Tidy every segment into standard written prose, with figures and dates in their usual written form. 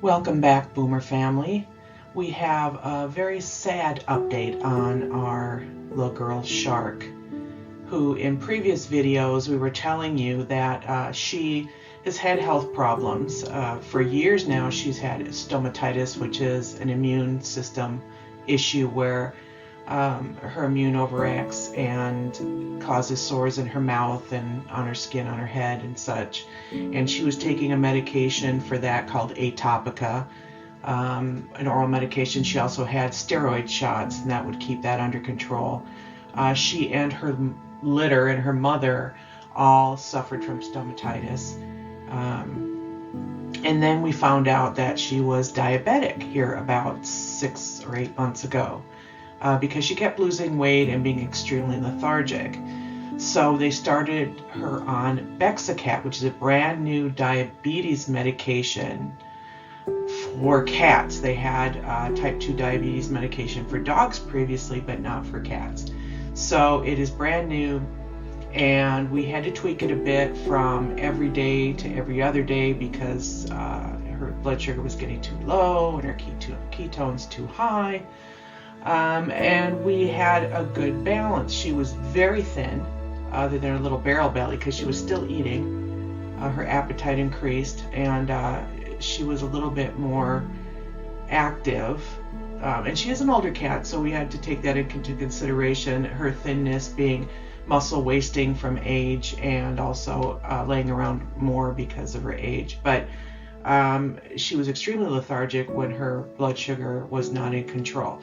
Welcome back, Boomer family. We have a very sad update on our little girl Shark, who in previous videos we were telling you that she has had health problems. For years now she's had stomatitis, which is an immune system issue where her immune overacts and causes sores in her mouth and on her skin, on her head and such. And she was taking a medication for that called Atopica, an oral medication. She also had steroid shots, and that would keep that under control. She and her litter and her mother all suffered from stomatitis. And then we found out that she was diabetic here about 6 or 8 months ago, because she kept losing weight and being extremely lethargic. So they started her on Bexacat, which is a brand new diabetes medication for cats. They had type 2 diabetes medication for dogs previously, but not for cats. So it is brand new, and we had to tweak it a bit from every day to every other day because her blood sugar was getting too low and her ketones too high. And we had a good balance. She was very thin, other than her little barrel belly, because she was still eating. Her appetite increased, and she was a little bit more active. And she is an older cat, so we had to take that into consideration, her thinness being muscle wasting from age and also laying around more because of her age. But she was extremely lethargic when her blood sugar was not in control.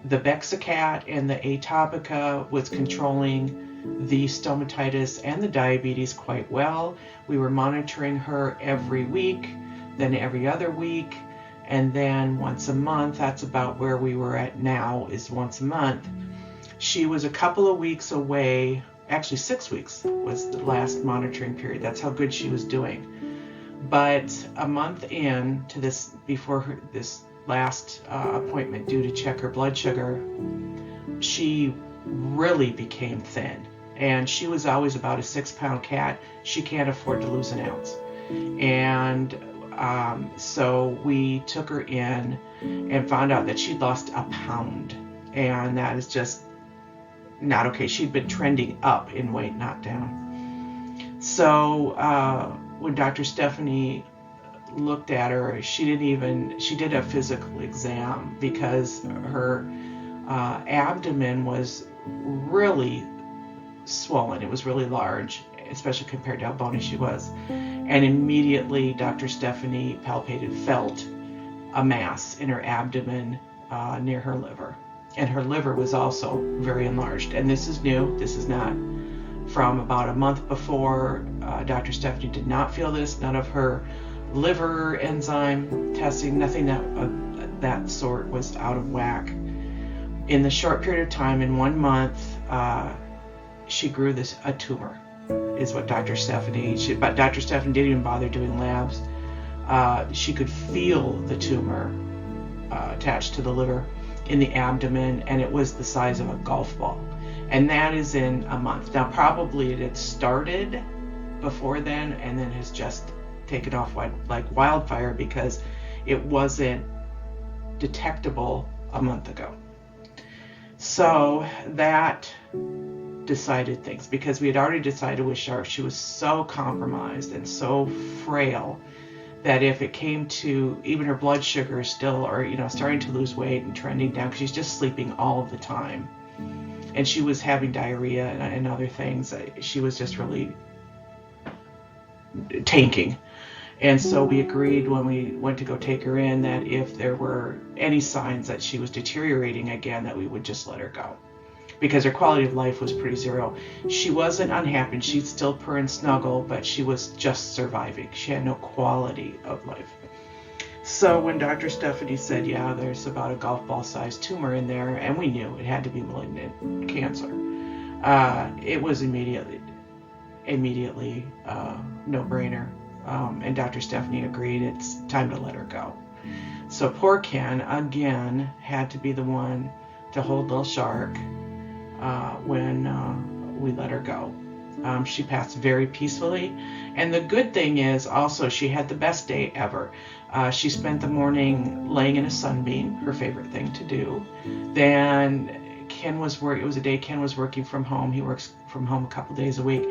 The Bexacat and the Atopica was controlling the stomatitis and the diabetes quite well. We were monitoring her every week, then every other week, and then once a month. That's about where we were at now, is once a month. She was a couple of weeks away, actually 6 weeks was the last monitoring period. That's how good she was doing. But a month in to this, before this last appointment due to check her blood sugar, she really became thin. And she was always about a 6-pound cat. She can't afford to lose an ounce. And so we took her in and found out that she'd lost a pound. And that is just not okay. She'd been trending up in weight, not down. So when Dr. Stephanie looked at her, she did a physical exam because her abdomen was really swollen. It was really large, especially compared to how bony she was. And immediately Dr. Stephanie felt a mass in her abdomen near her liver. And her liver was also very enlarged. And this is new. This is not from about a month before. Dr. Stephanie did not feel this. None of her liver enzyme testing, nothing that sort was out of whack. In the short period of time, in 1 month, she grew a tumor, is what Dr. Stephanie didn't even bother doing labs. She could feel the tumor attached to the liver in the abdomen, and it was the size of a golf ball. And that is in a month. Now, probably it had started before then and then has just taken off like wildfire because it wasn't detectable a month ago. So that decided things, because we had already decided with Shark she was so compromised and so frail that if it came to even her blood sugar still, or starting to lose weight and trending down, because she's just sleeping all of the time, and she was having diarrhea and other things, she was just really tanking. And so we agreed when we went to go take her in that if there were any signs that she was deteriorating again, that we would just let her go, because her quality of life was pretty zero. She wasn't unhappy. She'd still purr and snuggle, but she was just surviving. She had no quality of life. So when Dr. Stephanie said, yeah, there's about a golf ball sized tumor in there, and we knew it had to be malignant cancer, it was immediately no-brainer. And Dr. Stephanie agreed it's time to let her go. So poor Ken, again, had to be the one to hold little Shark when we let her go. She passed very peacefully, And the good thing is also she had the best day ever. She spent the morning laying in a sunbeam, her favorite thing to do. Then Ken was it was a day Ken was working from home. He works from home a couple days a week.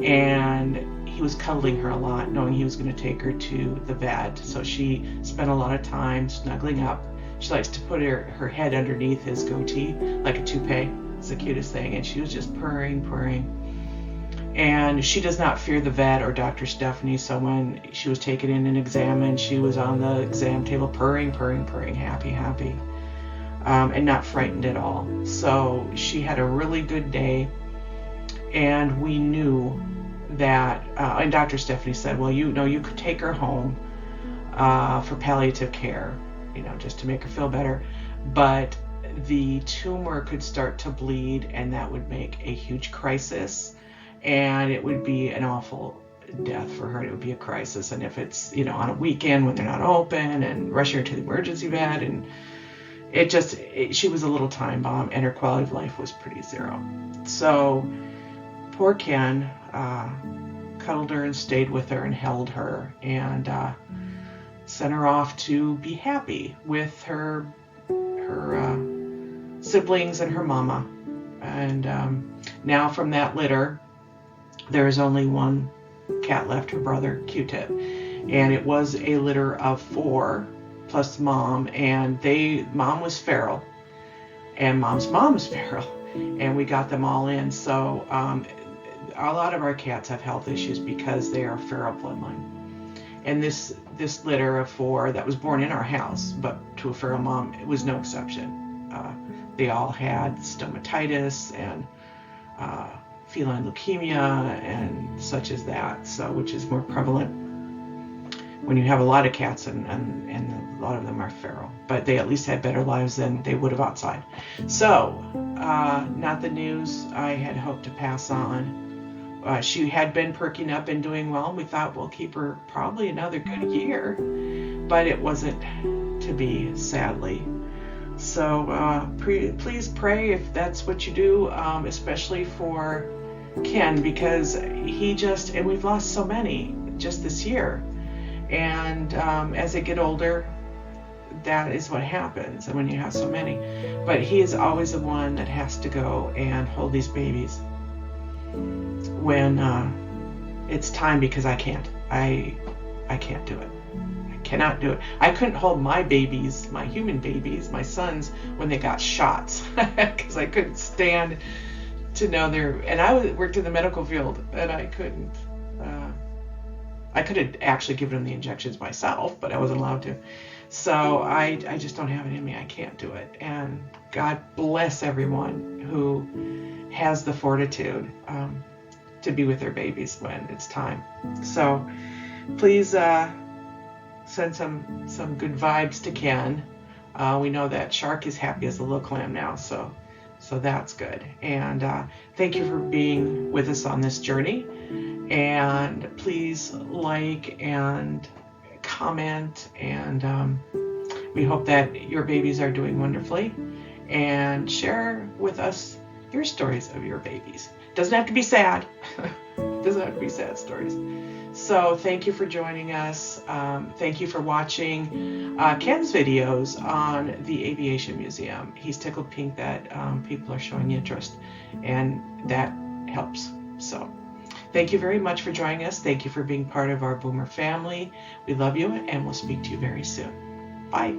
And he was cuddling her a lot, knowing he was going to take her to the vet. So she spent a lot of time snuggling up. She likes to put her head underneath his goatee like a toupee. It's the cutest thing. And she was just purring. And she does not fear the vet or Dr. Stephanie. So when she was taken in and examined, she was on the exam table purring, happy, and not frightened at all. So she had a really good day. And we knew that, and Dr. Stephanie said, well, you could take her home for palliative care, just to make her feel better. But the tumor could start to bleed, and that would make a huge crisis. And it would be an awful death for her. It would be a crisis. And if it's, on a weekend when they're not open, and rushing her to the emergency vet, and she was a little time bomb, and her quality of life was pretty zero. So poor Ken cuddled her and stayed with her and held her and sent her off to be happy with her siblings and her mama. And now from that litter, there is only one cat left, her brother, Q-Tip. And it was a litter of 4 plus mom. And mom was feral. And mom's mom was feral. And we got them all in. So a lot of our cats have health issues because they are feral bloodline. And this litter of 4 that was born in our house, but to a feral mom, it was no exception. They all had stomatitis and feline leukemia and such as that, so which is more prevalent when you have a lot of cats and a lot of them are feral. But they at least had better lives than they would have outside. So, not the news I had hoped to pass on. She had been perking up and doing well, and we thought we'll keep her probably another good year, but it wasn't to be, sadly. So please pray if that's what you do, especially for Ken, because and we've lost so many just this year. And as they get older, that is what happens, and when you have so many. But he is always the one that has to go and hold these babies when it's time, because I can't. I can't do it. I cannot do it. I couldn't hold my babies, my human babies, my sons, when they got shots, because I couldn't stand to know and I worked in the medical field, and I couldn't. I could have actually given them the injections myself, but I wasn't allowed to. So I just don't have it in me. I can't do it. And God bless everyone who has the fortitude to be with their babies when it's time. So please send some good vibes to Ken. We know that Shark is happy as a little clam now, so that's good. And thank you for being with us on this journey. And please like and comment, and we hope that your babies are doing wonderfully. And share with us your stories of your babies. Doesn't have to be sad. Doesn't have to be sad stories. So thank you for joining us. Thank you for watching Ken's videos on the Aviation Museum. He's tickled pink that people are showing interest, and that helps. So thank you very much for joining us. Thank you for being part of our Boomer family. We love you, and we'll speak to you very soon. Bye.